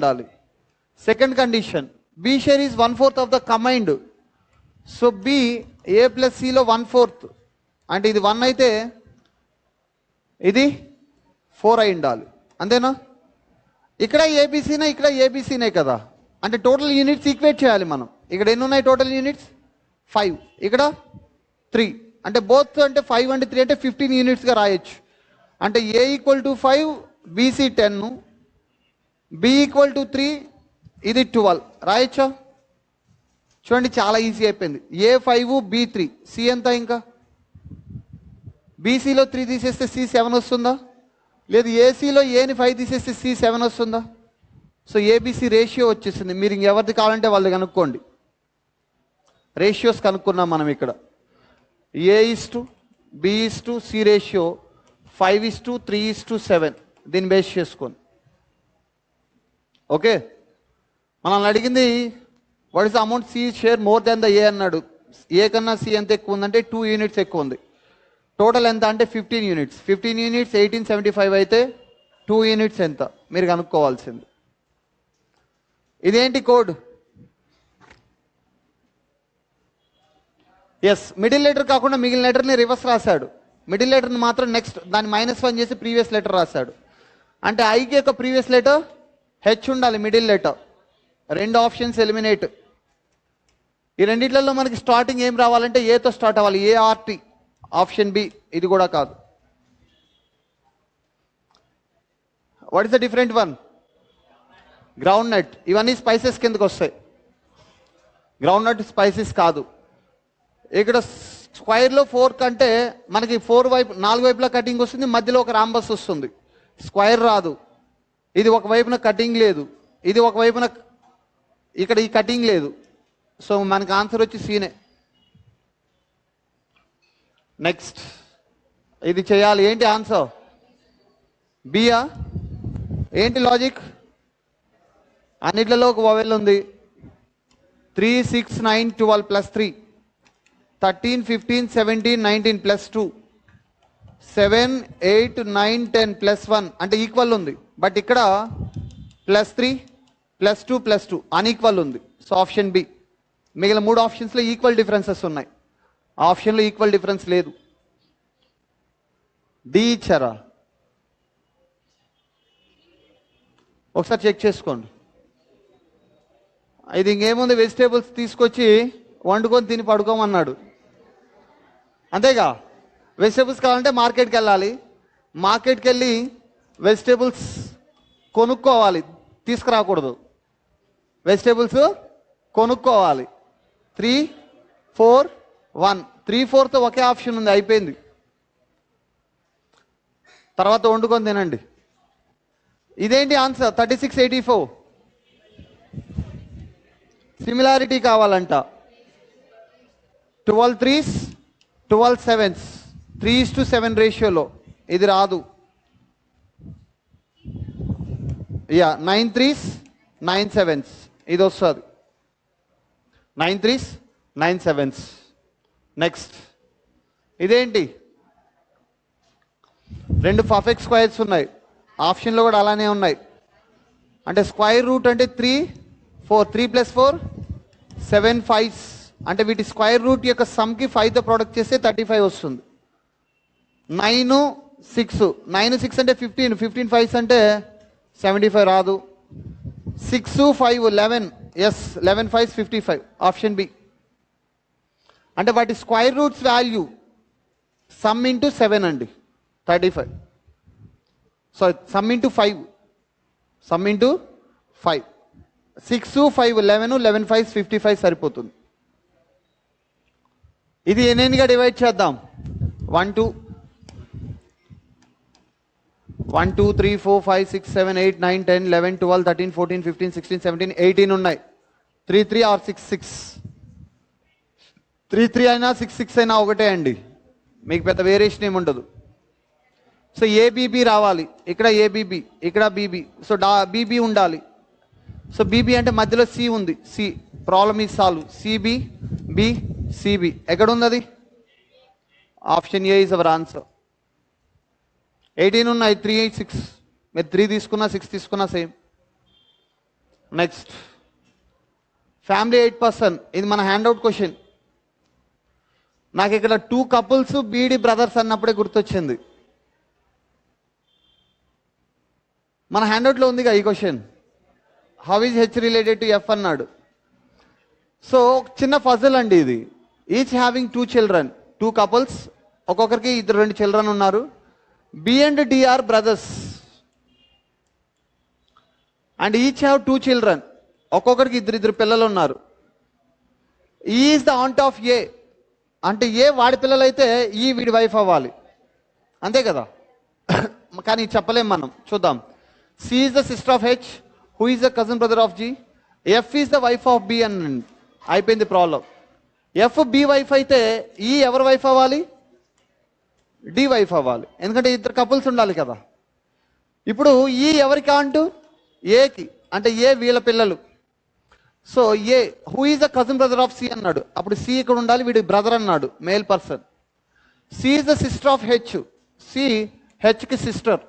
ఉండాలి. Second condition, B share is 1/4 of the combined. So B A plus సిలో 1/4 అంటే ఇది 1 అయితే ఇది 4 అయి ఉండాలి. అంతేనా? ఇక్కడ ఏబీసీనే, ఇక్కడ ఏబీసీనే కదా, అంటే టోటల్ యూనిట్స్ ఈక్వేట్ చేయాలి మనం. ఇక్కడ ఎన్ని ఉన్నాయి టోటల్ యూనిట్స్? 5. ఇక్కడ 3. అంటే బోత్ అంటే 5 అంటే 3 అంటే 15 యూనిట్స్గా రాయొచ్చు. అంటే A equal to 5, BC 10, B equal to 3, ఇది 12 రాయొచ్చా? చూడండి చాలా ఈజీ అయిపోయింది. ఏ 5, బి 3, సి ఎంత? ఇంకా బీసీలో 3 తీసేస్తే సి 7 వస్తుందా? లేదు ఏసీలో ఏని 5 తీసేస్తే సి 7 వస్తుందా? సో ఏబిసి రేషియో వచ్చేసింది. మీరు ఇంకెవరిది కావాలంటే వాళ్ళు కనుక్కోండి. రేషియోస్ కనుక్కున్నాం మనం ఇక్కడ. A:, B:, C రేషియో 5:3:7 దీన్ని బేస్ చేసుకొని. ఓకే, మనల్ని అడిగింది what is the amount C share more than the A అన్నాడు. ఏ కన్నా సి ఎంత ఎక్కువ ఉందంటే 2 యూనిట్స్ ఎక్కువ ఉంది. టోటల్ ఎంత అంటే 15 యూనిట్స్. 15 యూనిట్స్ 1875 అయితే 2 యూనిట్స్ ఎంత మీరు కనుక్కోవాల్సింది. ఇదేంటి కోడ్? ఎస్, మిడిల్ లెటర్ కాకుండా మిగిలిన లెటర్ని రివర్స్ రాశాడు. మిడిల్ లెటర్ని మాత్రం నెక్స్ట్ దాన్ని -1 చేసి ప్రీవియస్ లెటర్ రాశాడు. అంటే ఐకి యొక్క ప్రీవియస్ లెటర్ హెచ్ ఉండాలి, మిడిల్ లెటర్. 2 options eliminate. ఈ రెండిట్లలో మనకి స్టార్టింగ్ ఏం రావాలంటే ఏతో స్టార్ట్ అవ్వాలి. ఏఆర్టీ. ఆప్షన్ బి ఇది కూడా కాదు. What is the different one? Groundnut. ఇవన్నీ స్పైసెస్ కిందకు వస్తాయి. గ్రౌండ్ నట్ స్పైసెస్ కాదు. ఇక్కడ స్క్వైర్లో 4 కంటే మనకి 4 వైపులా కటింగ్ వస్తుంది, మధ్యలో ఒక రాంబస్ వస్తుంది. స్క్వైర్ రాదు. ఇది ఒక వైపున కటింగ్ లేదు, ఇది ఒక వైపున ఇక్కడ ఈ కటింగ్ లేదు. సో మనకి ఆన్సర్ వచ్చి సీనే. నెక్స్ట్ ఇది చేయాలి. ఏంటి ఆన్సర్? బియా? ఏంటి లాజిక్? అన్నిట్లలో ఒక వవెల్ ఉంది. 3, 6, 9, 12 + 3, 13, 15, 17, 19 + 2, 7, 8, 9, 10 + 1 అంటే ఈక్వల్ ఉంది. బట్ ఇక్కడ +3, +2, +2 అన్ఈక్వల్ ఉంది. So option B. మిగిలిన 3 ఆప్షన్స్లో ఈక్వల్ డిఫరెన్సెస్ ఉన్నాయి. ఆప్షన్లో ఈక్వల్ డిఫరెన్స్ లేదు. డి ఇచ్చారా? ఒకసారి చెక్ చేసుకోండి. ఇది ఇంకేముంది, వెజిటేబుల్స్ తీసుకొచ్చి వండుకొని తిని పడుకోమన్నాడు. అంతేగా? వెజిటేబుల్స్ కావాలంటే మార్కెట్కి వెళ్ళాలి. మార్కెట్కి వెళ్ళి వెజిటేబుల్స్ కొనుక్కోవాలి, తీసుకురాకూడదు. వెజిటేబుల్స్ కొనుక్కోవాలి. 3, 4, 1. 3, 4తో ఒకే ఆప్షన్ ఉంది, అయిపోయింది. తర్వాత వండుకొని తినండి. ఇదేంటి ఆన్సర్? 3684. సిమిలారిటీ కావాలంట. 12 3s, 12 7s, 3:7 రేషియోలో. ఇది రాదు. 9 3s, 9 7s ఇది వస్తుంది. 9 3s, 9 7s. నెక్స్ట్ ఇదేంటి? 2 పర్ఫెక్ట్ స్క్వేర్స్ ఉన్నాయి. ఆప్షన్లో కూడా అలానే ఉన్నాయి. అంటే స్క్వేర్ రూట్ అంటే 3, 4, 3 + 4 7 5s అంటే వీటి స్క్వేర్ రూట్ యొక్క సమ్కి 5తో ప్రొడక్ట్ చేస్తే 35 వస్తుంది. 9 6, 9 6 అంటే 15, 15 5s అంటే 75 రాదు. 6 5 11, ఎస్ 11 5s 55. Option B. అంటే వాటి square roots value sum into 7 అండి, 35. Sorry, sum into 5, sum into 5. 6 5 11, 11 5s 55 సరిపోతుంది. ఇది ఎన్నిగా డివైడ్ చేద్దాం? 1 2 1 2 3 4 5 6 7 8 9 10 11 12 13 14 15 16 17 18 ఉన్నాయి. 3 3 ఆర్ 6 6. 3 3 అయినా 6 6 అయినా ఒకటే అండి, మీకు పెద్ద వేరియేషన్ ఏమి ఉండదు. సో ఏబీబీ రావాలి. ఇక్కడ ఏబీబీ, ఇక్కడ బీబీ. సో బీబీ ఉండాలి. సో బీబీ అంటే మధ్యలో సి ఉంది. సి ప్రాబ్లమ్ ఈ సాల్వ్. సిబి బి సిబి ఎక్కడ ఉంది? అది option A is our answer. 18 ఉన్నాయి, 3 8 6. మీరు 3 తీసుకున్నా 6 తీసుకున్నా సేమ్. Next family 8 person. ఇది మన హ్యాండ్అవుట్ క్వశ్చన్. నాకు ఇక్కడ 2 couples బీడి బ్రదర్స్ అన్నప్పుడే గుర్తొచ్చింది. మన హ్యాండ్అవుట్లో ఉందిగా ఈ question. How is H related to F అన్నాడు. సో చిన్న ఫజల్ అండి ఇది. ఈచ్ హ్యావింగ్ 2 children, 2 couples, ఒక్కొక్కరికి 2 children ఉన్నారు. B and D are brothers and each have 2 children, ఒక్కొక్కరికి 2 పిల్లలు ఉన్నారు. Is the aunt of A అంటే ఏ వాడి పిల్లలు అయితే ఈ వీడి వైఫ్ అవ్వాలి, అంతే కదా. కానీ చెప్పలేం మనం, చూద్దాం. C is the sister of H, who is the cousin brother of G, F is the wife of B అని అయిపోయింది ప్రాబ్లం. ఎఫ్ బి వైఫ్ అయితే ఈ ఎవరి వైఫ్ అవ్వాలి? డి వైఫ్ అవ్వాలి, ఎందుకంటే 2 couples ఉండాలి కదా. ఇప్పుడు ఈ ఎవరికి అంటూ? ఏకి, అంటే ఏ వీళ్ళ పిల్లలు. So A who is the cousin brother of C అన్నాడు, అప్పుడు సి ఇక్కడ ఉండాలి, వీడి బ్రదర్ అన్నాడు, male person. C is the sister of H, C హెచ్కి sister.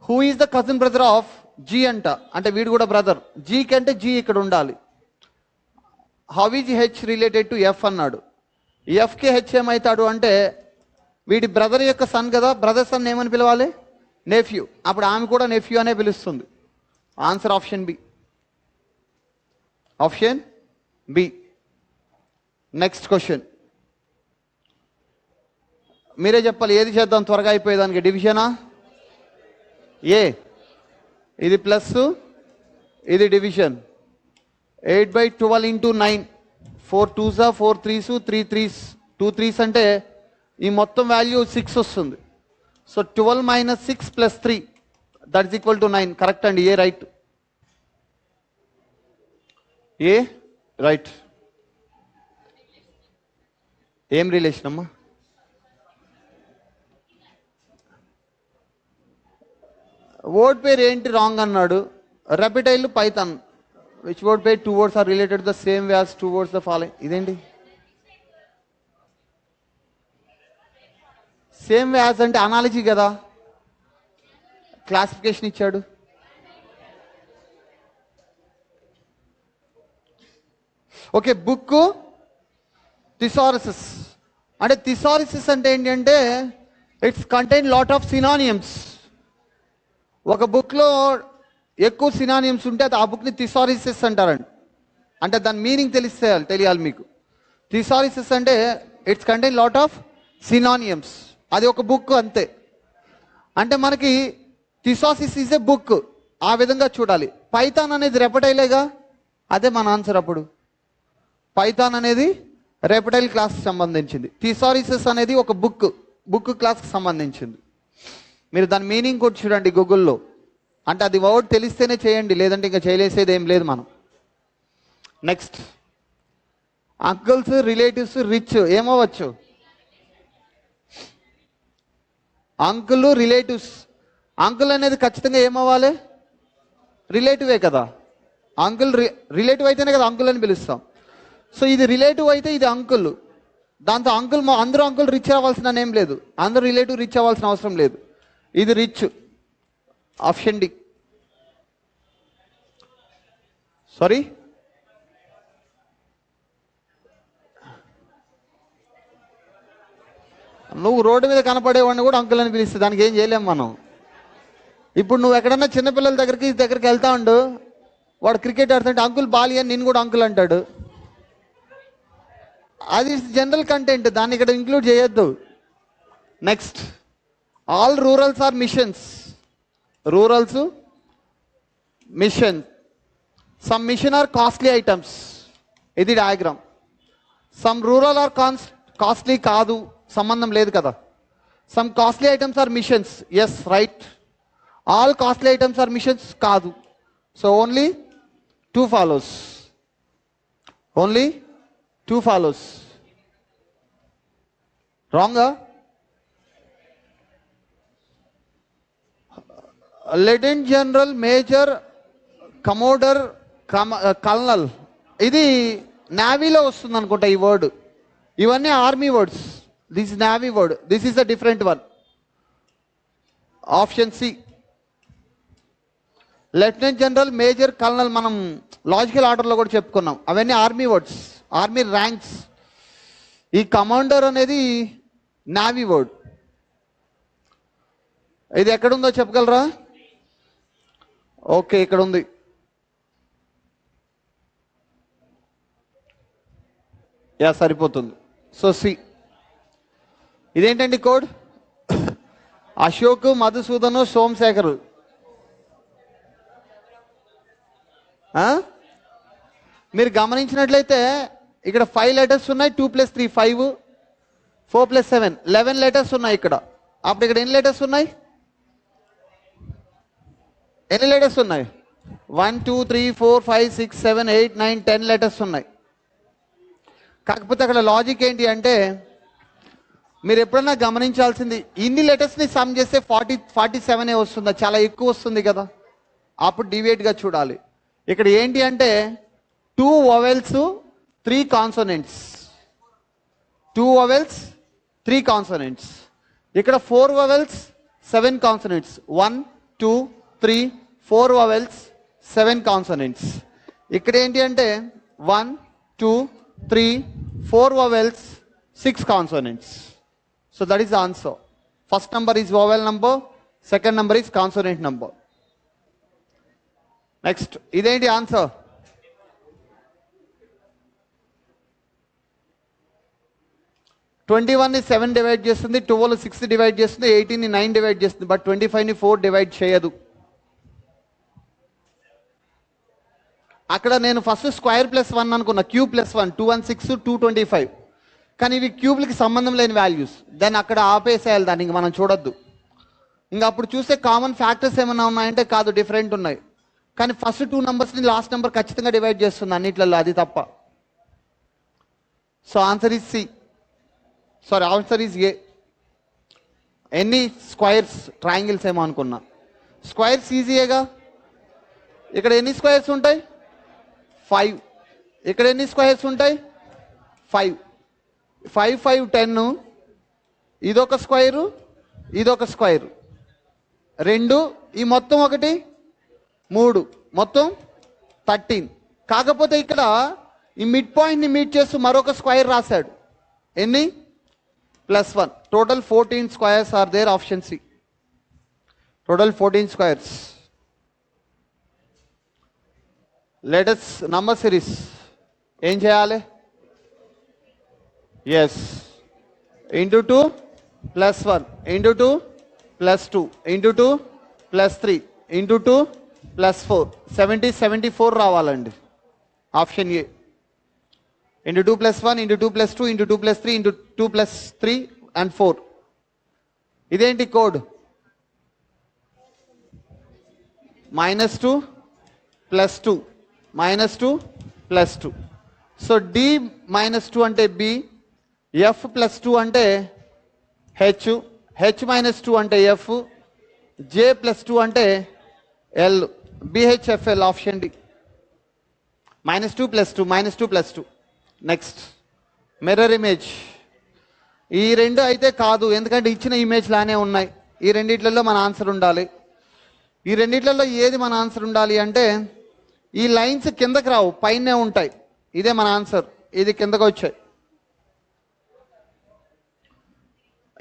Who is the cousin brother of G అంట, అంటే వీడు కూడా బ్రదర్. జీకి అంటే జీ ఇక్కడ ఉండాలి. How is H related to F అన్నాడు. ఎఫ్కి హెచ్ ఏమవుతాడు అంటే వీడి బ్రదర్ యొక్క సన్ కదా, బ్రదర్ సన్ ఏమని పిలవాలి? నెఫ్యూ. అప్పుడు ఆమె కూడా నెఫ్యూ అనే పిలుస్తుంది. Answer option B. Option B. Next question మీరే చెప్పాలి, ఏది చేద్దాం త్వరగా అయిపోయేదానికి? డివిజనా? ఏ ఇది ప్లస్, ఇది division. 8/12 into 9, 4 2s 4 3s 3 3s 2 3s అంటే ఈ మొత్తం వాల్యూ 6 వస్తుంది. So 12 - 6 + 3 that is equal to 9. Correct అండి, ఏ రైట్. A right. ఏం రిలేషన్ అమ్మా? వర్డ్ పేరు ఏంటి రాంగ్ అన్నాడు. Reptile python. Which word pair 2 words are related to the same way as 2 words the following. ఇదేంటి సేమ్ వే యాజ్ అంటే? Analogy కదా, classification ఇచ్చాడు. ఓకే, బుక్ థిసారసిస్ అంటే థిసారసిస్ అంటే ఏంటి అంటే it's contain lot of synonyms. ఒక బుక్లో ఎక్కువ సినానియమ్స్ ఉంటే అది ఆ బుక్ని థిసారిసిస్ అంటారండి. అంటే దాని మీనింగ్ తెలియాలి మీకు. థిసారిసిస్ అంటే it's contain lot of synonyms. అది ఒక బుక్ అంతే. అంటే మనకి థిసాసిస్ ఈజ్ ఏ బుక్, ఆ విధంగా చూడాలి. పైథాన్ అనేది రెపటైలేగా, అదే మన ఆన్సర్. అప్పుడు పైథాన్ అనేది రెపటైల్ క్లాస్కి సంబంధించింది, థిసారిసిస్ అనేది ఒక బుక్ క్లాస్కి సంబంధించింది. మీరు దాని మీనింగ్ కూడా చూడండి గూగుల్లో. అంటే అది వర్డ్ తెలిస్తేనే చేయండి, లేదంటే ఇంకా చేయలేసేది ఏం లేదు మనం. నెక్స్ట్ అంకుల్స్ రిలేటివ్స్ రిచ్ ఏమవ్వచ్చు? Uncle relatives. అంకుల్ అనేది ఖచ్చితంగా ఏమవ్వాలి? రిలేటివే కదా. అంకుల్ రిలేటివ్ అయితేనే కదా అంకుల్ అని పిలుస్తాం. సో ఇది రిలేటివ్ అయితే ఇది అంకుల్. దాంతో అంకుల్ అందరూ అంకుల్ రిచ్ అవ్వాల్సిన ఏం లేదు, అందరూ రిలేటివ్ రిచ్ అవ్వాల్సిన అవసరం లేదు. ఇది రిచ్. Option D. సారీ, నువ్వు రోడ్డు మీద కనపడేవాడిని కూడా అంకుల్ అని పిలిస్తే దానికి ఏం చేయలేము మనం. ఇప్పుడు నువ్వు ఎక్కడన్నా చిన్నపిల్లల దగ్గరికి వెళ్తా ఉండు, వాడు క్రికెట్ ఆడుతుంటే అంకుల్ బాలి అని నేను కూడా అంకుల్ అంటాడు. అది జనరల్ కంటెంట్, దాన్ని ఇక్కడ ఇంక్లూడ్ చేయొద్దు. Next all rurals are missions. Rurals mission. Some mission are costly items. ఇది diagram. Some rural are costly కాదు, సంబంధం లేదు కదా. Some costly items are missions. Yes right. All costly items are missions కాదు. So only 2 follows. Only 2 follows. రాంగా? Lieutenant general, major, commodore, colonel. ఇది నేవీలో వస్తుంది అనుకుంటా ఈ వర్డ్. ఇవన్నీ army words. This is navy word. This is a different one. Option C. Lieutenant general, major, colonel మనం logical ఆర్డర్లో కూడా చెప్పుకున్నాం. అవన్నీ ఆర్మీ వర్డ్స్, ఆర్మీ ర్యాంక్స్. ఈ కమాండర్ అనేది నావీ వర్డ్. ఇది ఎక్కడుందో చెప్పగలరా? ఓకే, ఇక్కడ ఉంది. యా, సరిపోతుంది. So C. ఇదేంటండి కోడ్? అశోక్, మధుసూదను, సోమశేఖర్. మీరు గమనించినట్లయితే ఇక్కడ 5 లెటర్స్ ఉన్నాయి. 2 + 3 5, 4 + 7 11 లెటర్స్ ఉన్నాయి ఇక్కడ. అప్పుడు ఇక్కడ ఎన్ని లెటర్స్ ఉన్నాయి? ఎన్ని లెటర్స్ ఉన్నాయి? 1 2 3 4 5 6 7 8 9 10 లెటర్స్ ఉన్నాయి. కాకపోతే అక్కడ లాజిక్ ఏంటి అంటే, మీరు ఎప్పుడన్నా గమనించాల్సింది, ఇన్ని లెటర్స్ని సమ్ చేస్తే 47 వస్తుందా? చాలా ఎక్కువ వస్తుంది కదా. అప్పుడు డివేట్గా చూడాలి. ఇక్కడ ఏంటి అంటే 2 వవెల్స్ 3 కాన్సోనెంట్స్, 2 వవెల్స్ 3 కాన్సోనెంట్స్. ఇక్కడ 4 వవెల్స్ 7 కాన్సోనెంట్స్. 1 2 3 4 vowels 7 consonants. ఇక్కడ ఏంటి అంటే 1 2 3 4 vowels 6 consonants. So that is the answer. First number is vowel number, second number is consonant number. Next, ఇదేంటి ఆన్సర్? ట్వంటీ 21ని 7 డివైడ్ చేస్తుంది, 12 6 డివైడ్ చేస్తుంది, 18ని 9 డివైడ్ చేస్తుంది. But 25ని 4 divide చేయదు. అక్కడ నేను ఫస్ట్ స్క్వేర్ +1 అనుకున్నా, క్యూబ్ +1 216 225. కానీ ఇవి క్యూబ్లకి సంబంధం లేని వాల్యూస్. దాన్ని అక్కడ ఆపేసేయాలి, దాన్ని ఇంక మనం చూడొద్దు. ఇంకా అప్పుడు చూస్తే కామన్ ఫ్యాక్టర్స్ ఏమైనా ఉన్నాయంటే కాదు, డిఫరెంట్ ఉన్నాయి. కానీ ఫస్ట్ 2 నంబర్స్ని లాస్ట్ నెంబర్ ఖచ్చితంగా డివైడ్ చేస్తుంది అన్నిట్లలో, అది తప్ప. So answer is C. Sorry, answer is A. ఎన్ని స్క్వైర్స్, ట్రయాంగిల్స్ ఏమో అనుకున్నా. స్క్వైర్స్ ఈజీయేగా. ఇక్కడ ఎన్ని స్క్వైర్స్ ఉంటాయి? 5. ఇక్కడ ఎన్ని స్క్వైర్స్ ఉంటాయి? 5. 5 5 10. ఇదొక స్క్వైరు, ఇదొక స్క్వైరు, 2. ఈ మొత్తం 1 3, మొత్తం 13. కాకపోతే ఇక్కడ ఈ మిడ్ పాయింట్ని మీట్ చేస్తూ మరొక స్క్వైర్ రాశాడు. ఎన్ని? +1. Total 14 squares are there. Option C. Total 14 squares. Letters number series ఏం చేయాలి? S, into 2 + 1 into 2 + 2 into 2 + 3 into 2 + 4 74 రావాలండి. Option A. Into 2 + 1 into 2 + 2 into 2 + 3 into 2 + 3 and 4. ఇదేంటి కోడ్? -2 + 2 -2 + 2. సో D -2 అంటే B, F + 2 అంటే H, H - 2 అంటే F, J + 2 అంటే L. BHFL. Option D. -2 + 2 -2 + 2. Next, mirror image. ఈ రెండు అయితే కాదు, ఎందుకంటే ఇచ్చిన ఇమేజ్ లానే ఉన్నాయి. ఈ రెండిట్లలో మన ఆన్సర్ ఉండాలి. ఈ రెండిట్లలో ఏది మన ఆన్సర్ ఉండాలి అంటే, ఈ లైన్స్ కిందకి రావు, పైనే ఉంటాయి. ఇదే మన ఆన్సర్. ఇది కిందకు వచ్చాయి.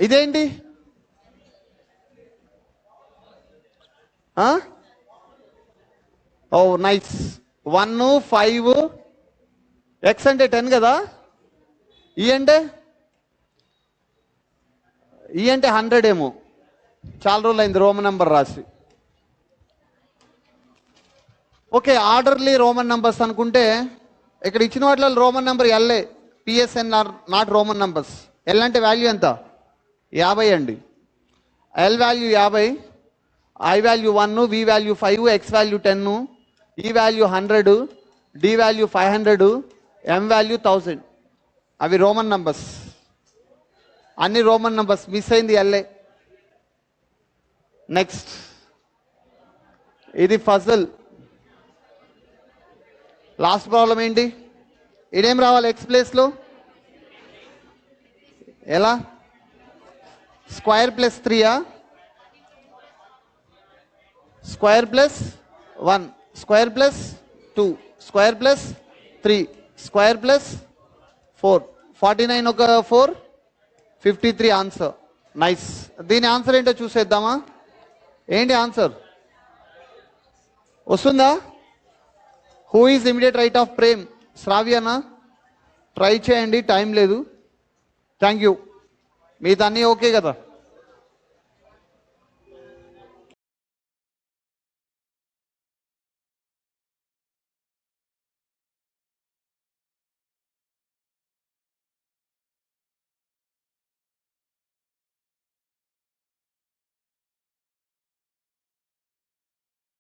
ఇదేంటి? ఓ నైస్. 1 5 X అంటే 10 కదా. ఈ అంటే 100 ఏమో. చాలా రోజులు అయింది రోమన్ నెంబర్ రాసి. ఓకే, ఆర్డర్లీ రోమన్ నెంబర్స్ అనుకుంటే ఇక్కడ ఇచ్చిన వాటిలో Roman number L A. PSNR not Roman numbers. L అంటే వాల్యూ ఎంత? 50 అండి. L value 50, I value 1, V value 5, X value 10, E value 100, D value 500, M value 1000. అవి రోమన్ నంబర్స్. అన్ని రోమన్ నంబర్స్. మిస్ అయింది ఎల్ఏ. నెక్స్ట్, ఇది ఫజల్. లాస్ట్ ప్రాబ్లం ఏంటి? ఇదేం రావాలి ఎక్స్ ప్లేస్లో? ఎలా? Square +3 square 1 square plus 2 square plus 3 square plus 4 49 ఒక 4 53 ఆన్సర్. నైస్. దీని ఆన్సర్ ఏంటో చూసేద్దామా? ఏంటి ఆన్సర్ వస్తుందా? Who is immediate right of Prem? శ్రావ్యనా? ట్రై చేయండి, టైం లేదు. Thank you. మీతో అన్నీ ఓకే కదా?